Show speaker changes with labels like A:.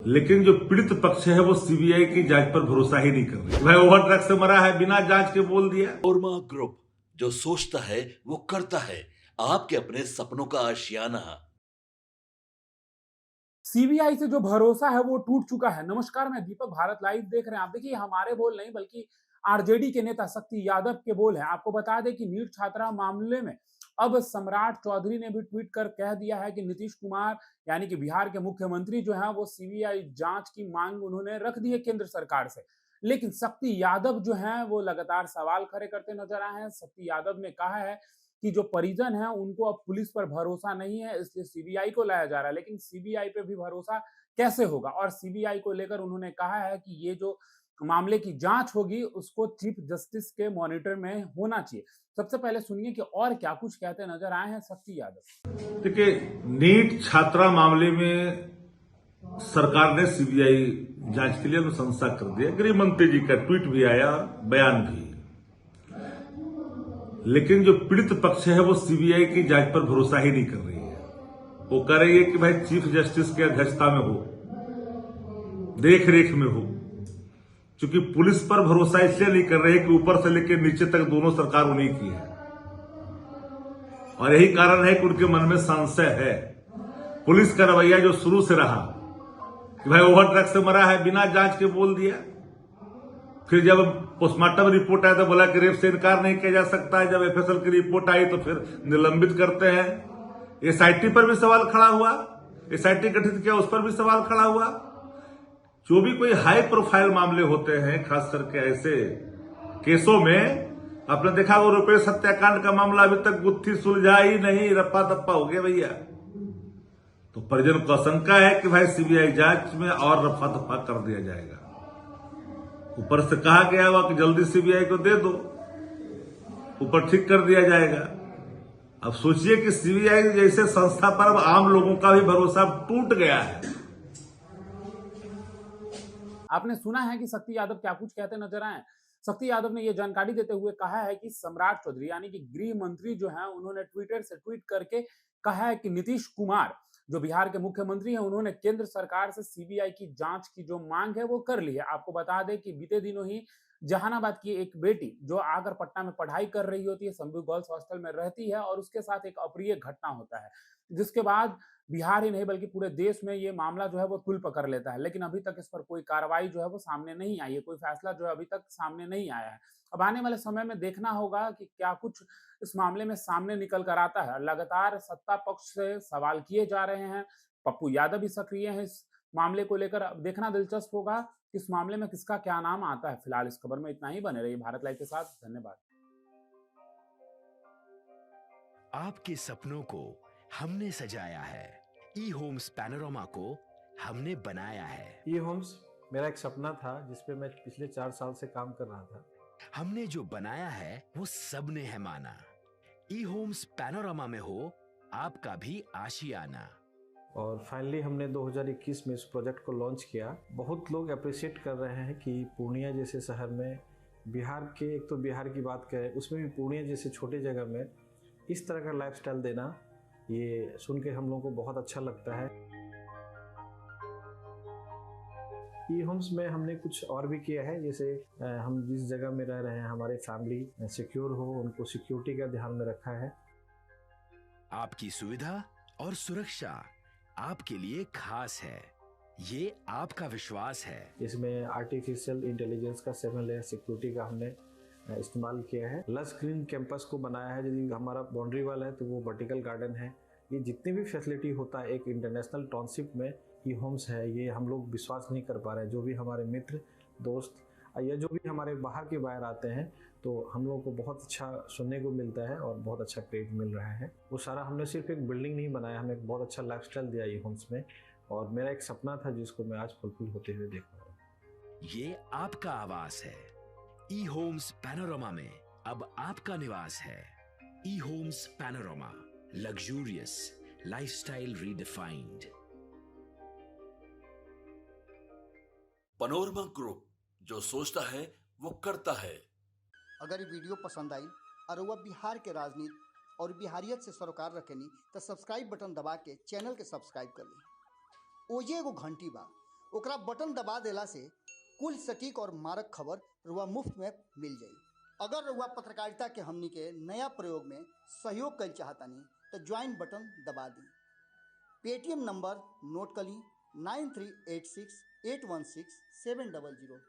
A: लेकिन जो पीड़ित पक्ष है वो सीबीआई की जांच पर भरोसा ही नहीं कर रही। भाई ओवर ड्रग से मरा है, बिना जांच के बोल दिया।
B: मनोरमा ग्रुप, जो सोचता है वो करता है। आपके अपने सपनों का आशियाना।
C: सीबीआई से जो भरोसा है वो टूट चुका है। नमस्कार, मैं दीपक, भारत लाइव देख रहे हैं आप। देखिए, हमारे बोल नहीं बल्कि आरजेडी के नेता शक्ति यादव के बोल हैं। आपको बता दें कि नीट छात्रा मामले में अब सम्राट चौधरी ने भी ट्वीट कर कह दिया है कि नीतीश कुमार यानी कि बिहार के मुख्यमंत्री जो है वो सीबीआई जांच की मांग उन्होंने रख दी है केंद्र सरकार से। लेकिन शक्ति यादव जो है वो लगातार सवाल खड़े करते नजर आए हैं। शक्ति यादव ने कहा है कि जो परिजन है उनको अब पुलिस पर भरोसा नहीं है, इसलिए सीबीआई को लाया जा रहा है। लेकिन सीबीआई पे भी भरोसा कैसे होगा? और सीबीआई को लेकर उन्होंने कहा है कि ये जो मामले की जांच होगी उसको चीफ जस्टिस के मॉनिटर में होना चाहिए। सबसे पहले सुनिए कि और क्या कुछ कहते नजर आए हैं शक्ति यादव।
A: देखिए, नीट छात्रा मामले में सरकार ने सीबीआई जांच के लिए अनुशंसा कर दिया। गृह मंत्री जी का ट्वीट भी आया, बयान भी। लेकिन जो पीड़ित पक्ष है वो सीबीआई की जांच पर भरोसा ही नहीं कर रही है। वो कह रही है कि भाई चीफ जस्टिस की अध्यक्षता में हो, देख रेख में हो। क्योंकि पुलिस पर भरोसा इसलिए नहीं कर रहे कि ऊपर से लेकर नीचे तक दोनों सरकार उन्हीं की है, और यही कारण है कि उनके मन में संशय है। पुलिस का रवैया जो शुरू से रहा कि भाई ओवर ड्रग से मरा है, बिना जांच के बोल दिया। फिर जब पोस्टमार्टम रिपोर्ट आया तो बोला कि रेप से इनकार नहीं किया जा सकता है। जब एफएसएल की रिपोर्ट आई तो फिर निलंबित करते हैं। एसआईटी पर भी सवाल खड़ा हुआ, एसआईटी गठित किया, उस पर भी सवाल खड़ा हुआ। जो भी कोई हाई प्रोफाइल मामले होते हैं, खास करके ऐसे केसों में, आपने देखा वो रुपेश हत्याकांड का मामला अभी तक गुत्थी सुलझा ही नहीं, रप्पा दप्पा हो गया भैया। तो परिजन को आशंका है कि भाई सीबीआई जांच में और रफ्फा दफ्फा कर दिया जाएगा। ऊपर से कहा गया हुआ कि जल्दी सीबीआई को दे दो, ऊपर ठीक कर दिया जाएगा। अब सोचिए कि सीबीआई जैसे संस्था पर अब आम लोगों का भी भरोसा टूट गया है।
C: आपने सुना है कि शक्ति यादव क्या कुछ कहते नजर आए। शक्ति यादव ने यह जानकारी देते हुए कहा है कि सम्राट चौधरी यानी कि गृह मंत्री जो है उन्होंने ट्विटर से ट्वीट करके कहा है कि नीतीश कुमार जो बिहार के मुख्यमंत्री हैं उन्होंने केंद्र सरकार से सीबीआई की जांच की जो मांग है वो कर ली है। आपको बता दें कि बीते दिनों ही जहानाबाद की एक बेटी जो आकर पटना में पढ़ाई कर रही होती है, संभू गर्ल्स हॉस्टल में रहती है, और उसके साथ एक अप्रिय घटना होता है, जिसके बाद बिहार ही नहीं बल्कि पूरे देश में ये मामला जो है वो तुल पकड़ लेता है। लेकिन अभी तक इस पर कोई कार्रवाई जो है वो सामने नहीं आई है, कोई फैसला जो है अभी तक सामने नहीं आया है। अब आने वाले समय में देखना होगा कि क्या कुछ इस मामले में सामने निकल कर आता है। लगातार सत्ता पक्ष से सवाल किए जा रहे हैं, पप्पू यादव भी सक्रिय हैं इस मामले को लेकर। अब देखना दिलचस्प होगा कि इस मामले में किसका क्या नाम आता है। फिलहाल इस खबर में इतना ही। बने रहिए भारत लाइव के साथ। धन्यवाद।
D: आपके सपनों को हमने सजाया है, ई होम्स पैनोरामा को हमने बनाया है।
E: ई होम्स मेरा एक सपना था जिसपे मैं पिछले 4 साल से काम कर रहा था।
D: हमने जो बनाया है वो सबने है माना। ई होम्स पैनोरामा में हो आपका भी आशियाना।
E: और फाइनली हमने 2021 में इस प्रोजेक्ट को लॉन्च किया। बहुत लोग अप्रिशिएट कर रहे हैं कि पूर्णिया जैसे शहर में, बिहार के, एक तो बिहार की बात करें उसमें भी पूर्णिया जैसे छोटे जगह में इस तरह का लाइफस्टाइल देना, ये सुन के हम लोगों को बहुत अच्छा लगता है। ई होम्स में हमने कुछ और भी किया है, जैसे हम जिस जगह में रह रहे हैं हमारे फैमिली सिक्योर हो, उनको सिक्योरिटी का ध्यान में रखा है।
D: आपकी सुविधा और सुरक्षा आपके लिए खास है, ये आपका विश्वास है।
E: इसमें आर्टिफिशियल इंटेलिजेंस का 7 लेयर सिक्योरिटी का हमने इस्तेमाल किया है। लस ग्रीन कैंपस को बनाया है। यदि हमारा बाउंड्री वाल है तो वो वर्टिकल गार्डन है। ये जितनी भी फैसिलिटी होता है एक इंटरनेशनल टाउनशिप में ई होम्स है, ये हम लोग विश्वास नहीं कर पा रहे हैं। जो भी हमारे मित्र दोस्त या जो भी हमारे बाहर के बाहर आते हैं तो हम लोगों को बहुत अच्छा सुनने को मिलता है और बहुत अच्छा क्रेडिट मिल रहा है। वो सारा हमने सिर्फ एक बिल्डिंग नहीं बनाया, हमें एक बहुत अच्छा लाइफस्टाइल दिया ई होम्स में, और मेरा एक सपना था जिसको मैं आज फुलफिल होते हुए देख रहा हूँ।
D: ये आपका आवास है। ई होम्स पैनोरामा में अब आपका निवास है। E Homes Panorama, luxurious lifestyle redefined.
B: Manorama group, जो सोचता है वो करता है।
F: अगर ये वीडियो पसंद आई और वह बिहार के राजनीति और बिहारियत से सरोकार रखेनी तो सब्सक्राइब बटन दबा के चैनल के सब्सक्राइब कर ली। ओजे एगो घंटी बा, ओकरा बटन दबा देला से कुल सटीक और मारक खबर रुआ मुफ्त में मिल जाई। अगर रुआ पत्रकारिता के हमनी के नया प्रयोग में सहयोग कर चाहतानी तो ज्वाइन बटन दबा दी। पेटीएम नंबर नोट कर ली 9386816700।